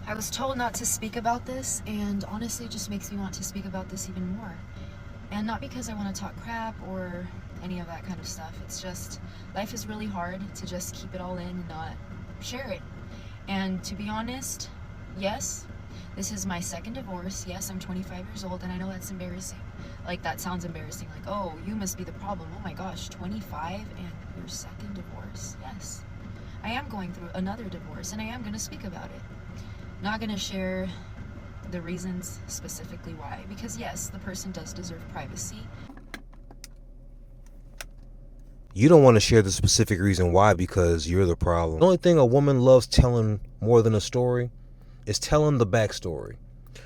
I was told not to speak about this, and honestly, it just makes me want to speak about this even more. And not because I want to talk crap or any of that kind of stuff. It's just life is really hard to just keep it all in and not share it. And to be honest, yes, this is my second divorce. Yes, I'm 25 years old, and I know that's embarrassing. Like, that sounds embarrassing. Like, oh, you must be the problem. Oh my gosh, 25 and your second divorce? Yes. I am going through another divorce, and I am going to speak about it. Not going to share the reasons specifically why, because yes, the person does deserve privacy. You don't want to share the specific reason why because you're the problem. The only thing a woman loves telling more than a story is telling the backstory.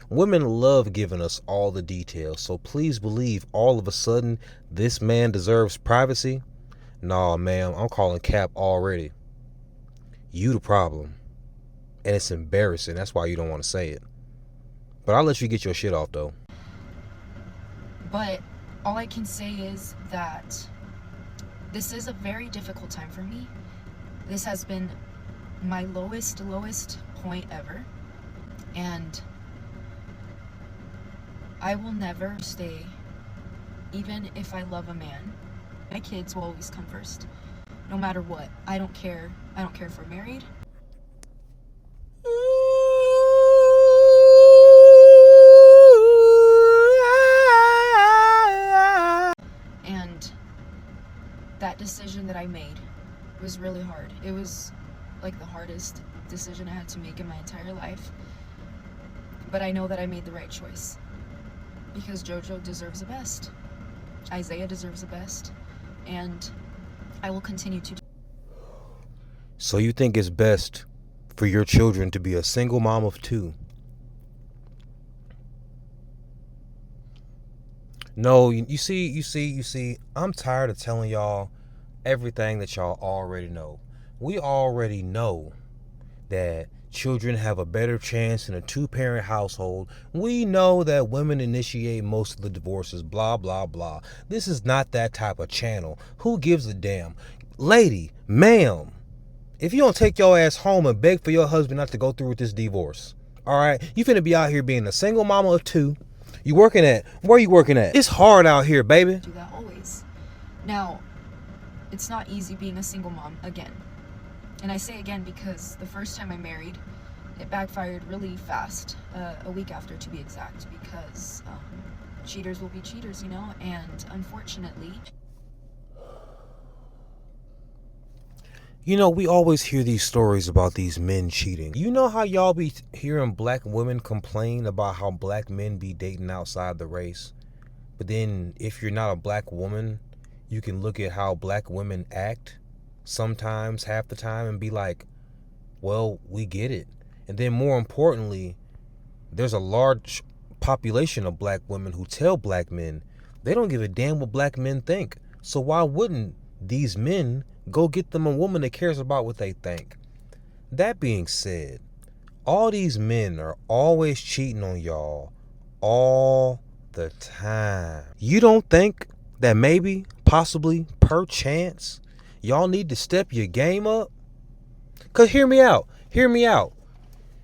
Women love giving us all the details, so please believe all of a sudden this man deserves privacy. Nah, ma'am, I'm calling cap already. You the problem. And it's embarrassing. That's why you don't want to say it. But I'll let you get your shit off, though. But all I can say is that this is a very difficult time for me. This has been my lowest point ever. And I will never stay, even if I love a man. My kids will always come first, no matter what. I don't care. I don't care if we're married. And that decision that I made was really hard. It was like the hardest decision I had to make in my entire life. But I know that I made the right choice. Because JoJo deserves the best. Isaiah deserves the best. And I will continue to. So you think it's best for your children to be a single mom of two? No, you see, I'm tired of telling y'all everything that y'all already know. We already know that children have a better chance in a two-parent household. We know that women initiate most of the divorces, blah, blah, blah. This is not that type of channel. Who gives a damn? Lady, ma'am, if you don't take your ass home and beg for your husband not to go through with this divorce, all right, you finna be out here being a single mama of two. You working at? Where you working at? It's hard out here, baby. Do that always. Now, it's not easy being a single mom again. And I say again because the first time I married, it backfired really fast, a week after to be exact, because cheaters will be cheaters, you know, and unfortunately. You know, we always hear these stories about these men cheating. You know how y'all be hearing black women complain about how black men be dating outside the race? But then if you're not a black woman, you can look at how black women act sometimes, half the time, and be like, well, we get it. And then more importantly, there's a large population of black women who tell black men they don't give a damn what black men think. So why wouldn't these men go get them a woman that cares about what they think? That being said, all these men are always cheating on y'all all the time. You don't think that maybe, possibly, perchance, y'all need to step your game up? Cause hear me out.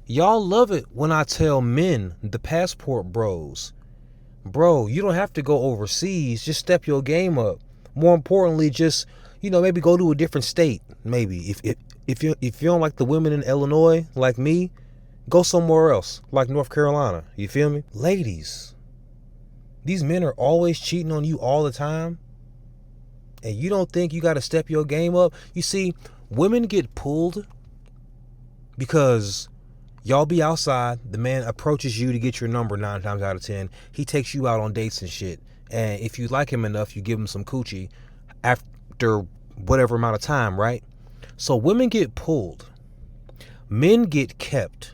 Y'all love it when I tell men, the passport bros, bro, you don't have to go overseas. Just step your game up. More importantly, just, maybe go to a different state. Maybe if you don't like the women in Illinois like me, go somewhere else like North Carolina. You feel me? Ladies, these men are always cheating on you all the time, and you don't think you got to step your game up? You see, women get pulled because y'all be outside, the man approaches you to get your number 9 times out of 10. He takes you out on dates and shit. And if you like him enough, you give him some coochie after whatever amount of time, right? So women get pulled. Men get kept.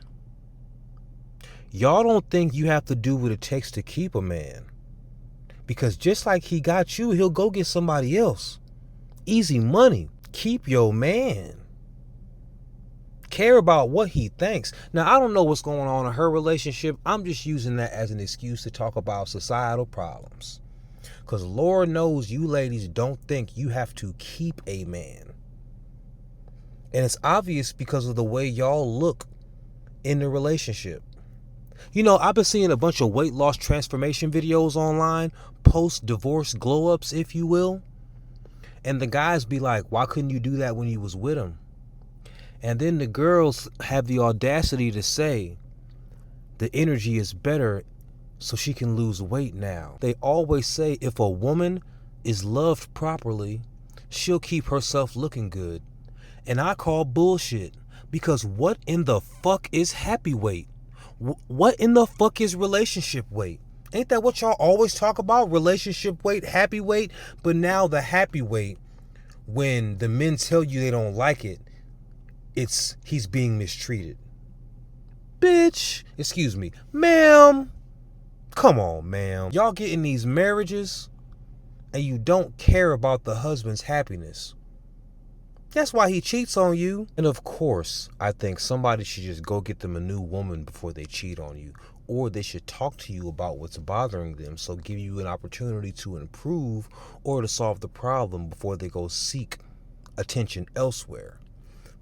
Y'all don't think you have to do what it takes to keep a man. Because just like he got you, he'll go get somebody else. Easy money. Keep your man. Care about what he thinks. Now, I don't know what's going on in her relationship. I'm just using that as an excuse to talk about societal problems. Because Lord knows you ladies don't think you have to keep a man. And it's obvious because of the way y'all look in the relationship. You know, I've been seeing a bunch of weight loss transformation videos online, post-divorce glow-ups, if you will. And the guys be like, why couldn't you do that when you was with him? And then the girls have the audacity to say the energy is better so she can lose weight now. They always say if a woman is loved properly, she'll keep herself looking good. And I call bullshit, because what in the fuck is happy weight? What in the fuck is relationship weight? Ain't that what y'all always talk about? Relationship weight, happy weight? But now the happy weight, when the men tell you they don't like it, it's he's being mistreated. Bitch, excuse me, ma'am. Come on, ma'am. Y'all get in these marriages and you don't care about the husband's happiness. That's why he cheats on you. And of course, I think somebody should just go get them a new woman before they cheat on you. Or they should talk to you about what's bothering them, so give you an opportunity to improve or to solve the problem before they go seek attention elsewhere.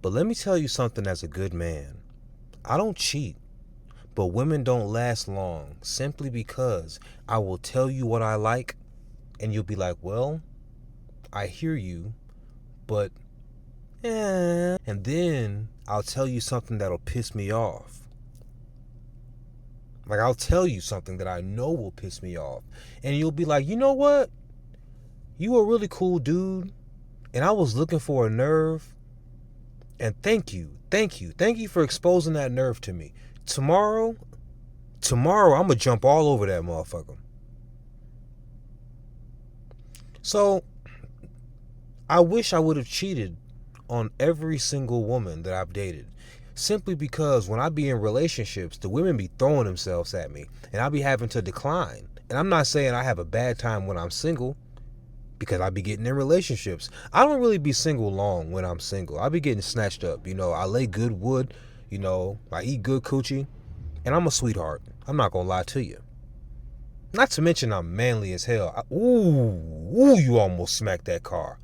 But let me tell you something as a good man. I don't cheat, but women don't last long simply because I will tell you what I like and you'll be like, well, I hear you, but and then I'll tell you something that'll piss me off. Like, I'll tell you something that I know will piss me off. And you'll be like, you know what? You a really cool dude. And I was looking for a nerve. And thank you for exposing that nerve to me. Tomorrow, I'm going to jump all over that motherfucker. So, I wish I would have cheated on every single woman that I've dated. Simply because when I be in relationships, the women be throwing themselves at me and I be having to decline. And I'm not saying I have a bad time when I'm single, because I be getting in relationships. I don't really be single long when I'm single. I be getting snatched up. You know, I lay good wood. You know, I eat good coochie. And I'm a sweetheart. I'm not going to lie to you. Not to mention I'm manly as hell. Ooh, you almost smacked that car.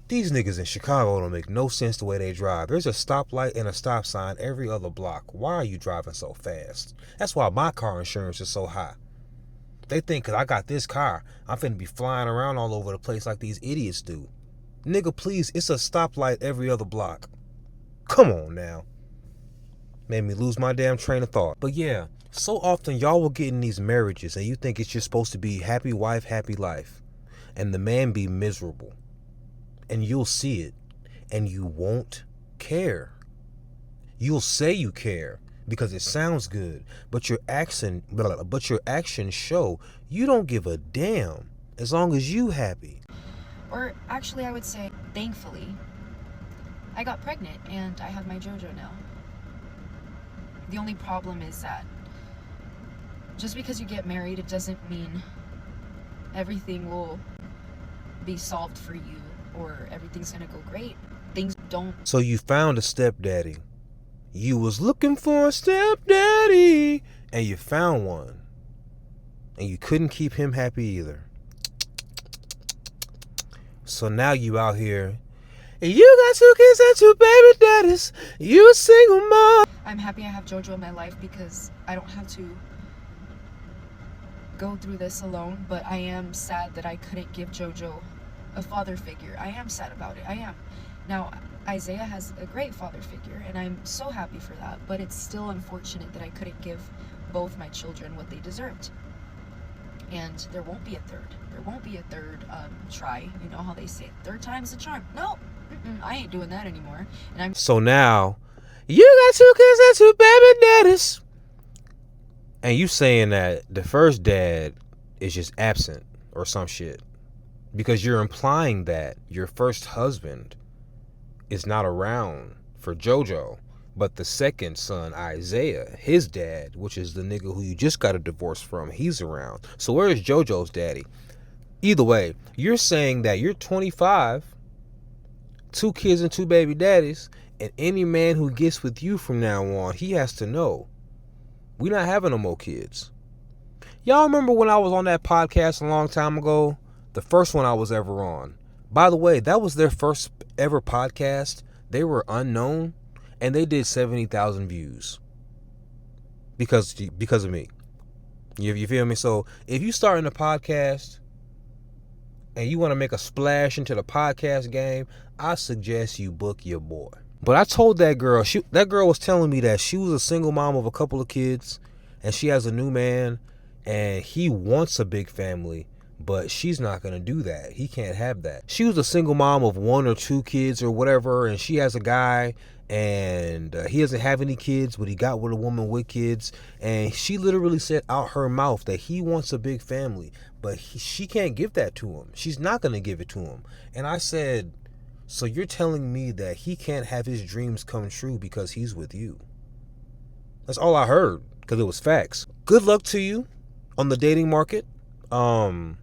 These niggas in Chicago don't make no sense the way they drive. There's a stoplight and a stop sign every other block. Why are you driving so fast? That's why my car insurance is so high. They think because I got this car, I'm finna be flying around all over the place like these idiots do. Nigga, please, it's a stoplight every other block. Come on now. Made me lose my damn train of thought. But yeah, so often y'all will get in these marriages and you think it's just supposed to be happy wife, happy life. And the man be miserable. And you'll see it, and you won't care. You'll say you care because it sounds good, but your actions show you don't give a damn as long as you happy. Or actually, I would say, thankfully, I got pregnant and I have my JoJo now. The only problem is that just because you get married, it doesn't mean everything will be solved for you. Or everything's gonna go great. Things don't. So you found a stepdaddy. You was looking for a stepdaddy, and you found one. And you couldn't keep him happy either. So now you out here, and you got 2 kids and 2 baby daddies. You a single mom. I'm happy I have JoJo in my life because I don't have to go through this alone. But I am sad that I couldn't give JoJo a father figure. I am sad about it. I am. Now, Isaiah has a great father figure, and I'm so happy for that, but it's still unfortunate that I couldn't give both my children what they deserved. And there won't be a third. There won't be a third try. You know how they say, third time's the charm. No, I ain't doing that anymore. And I'm so now, you got 2 kids and 2 baby daddies. And you saying that the first dad is just absent or some shit. Because you're implying that your first husband is not around for JoJo, but the second son, Isaiah, his dad, which is the nigga who you just got a divorce from, he's around. So where is JoJo's daddy? Either way, you're saying that you're 25, 2 kids and 2 baby daddies, and any man who gets with you from now on, he has to know, we're not having no more kids. Y'all remember when I was on that podcast a long time ago? The first one I was ever on. By the way, that was their first ever podcast. They were unknown. and they did 70,000 views because of me. You feel me? So if you starting a podcast and you want to make a splash into the podcast game, I suggest you book your boy. But I told that girl, that girl was telling me that she was a single mom of a couple of kids, and she has a new man, and he wants a big family, but she's not going to do that. He can't have that. She was a single mom of 1 or 2 kids or whatever, and she has a guy, and he doesn't have any kids, but he got with a woman with kids, and she literally said out her mouth that he wants a big family, but she can't give that to him. She's not going to give it to him. And I said, so you're telling me that he can't have his dreams come true because he's with you? That's all I heard, because it was facts. Good luck to you on the dating market. I'm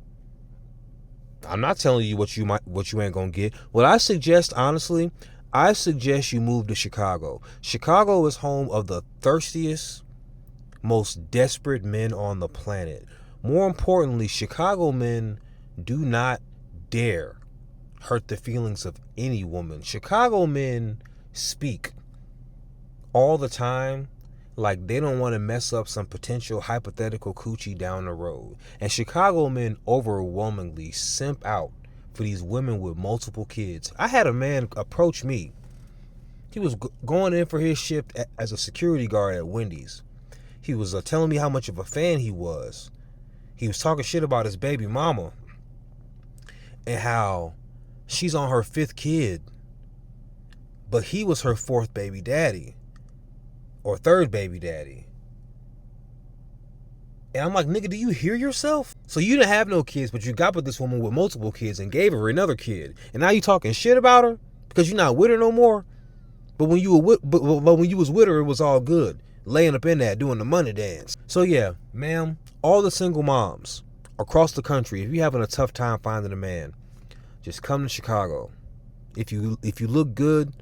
not telling you what you ain't gonna get. What I suggest, honestly, I suggest you move to Chicago. Chicago is home of the thirstiest, most desperate men on the planet. More importantly, Chicago men do not dare hurt the feelings of any woman. Chicago men speak all the time like they don't want to mess up some potential hypothetical coochie down the road. And Chicago men overwhelmingly simp out for these women with multiple kids. I had a man approach me. He was going in for his shift as a security guard at Wendy's. He was telling me how much of a fan he was. He was talking shit about his baby mama and how she's on her 5th kid, but he was her 4th baby daddy or 3rd baby daddy. And I'm like, nigga, do you hear yourself? So you didn't have no kids, but you got with this woman with multiple kids and gave her another kid, and now you talking shit about her because you're not with her no more. But when you were but when you was with her, it was all good, laying up in that, doing the money dance. So yeah, ma'am, all the single moms across the country, if you're having a tough time finding a man, just come to Chicago. If you look good,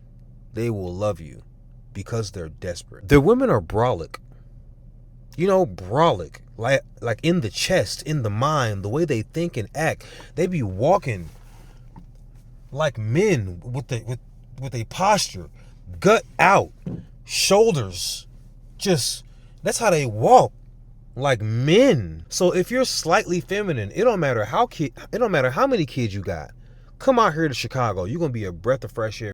they will love you because they're desperate. Their women are brolic. You know, brolic. Like in the chest, in the mind, the way they think and act. They be walking like men with a posture, gut out, shoulders. Just, that's how they walk. Like men. So if you're slightly feminine, it don't matter how many kids you got. Come out here to Chicago. You're gonna be a breath of fresh air.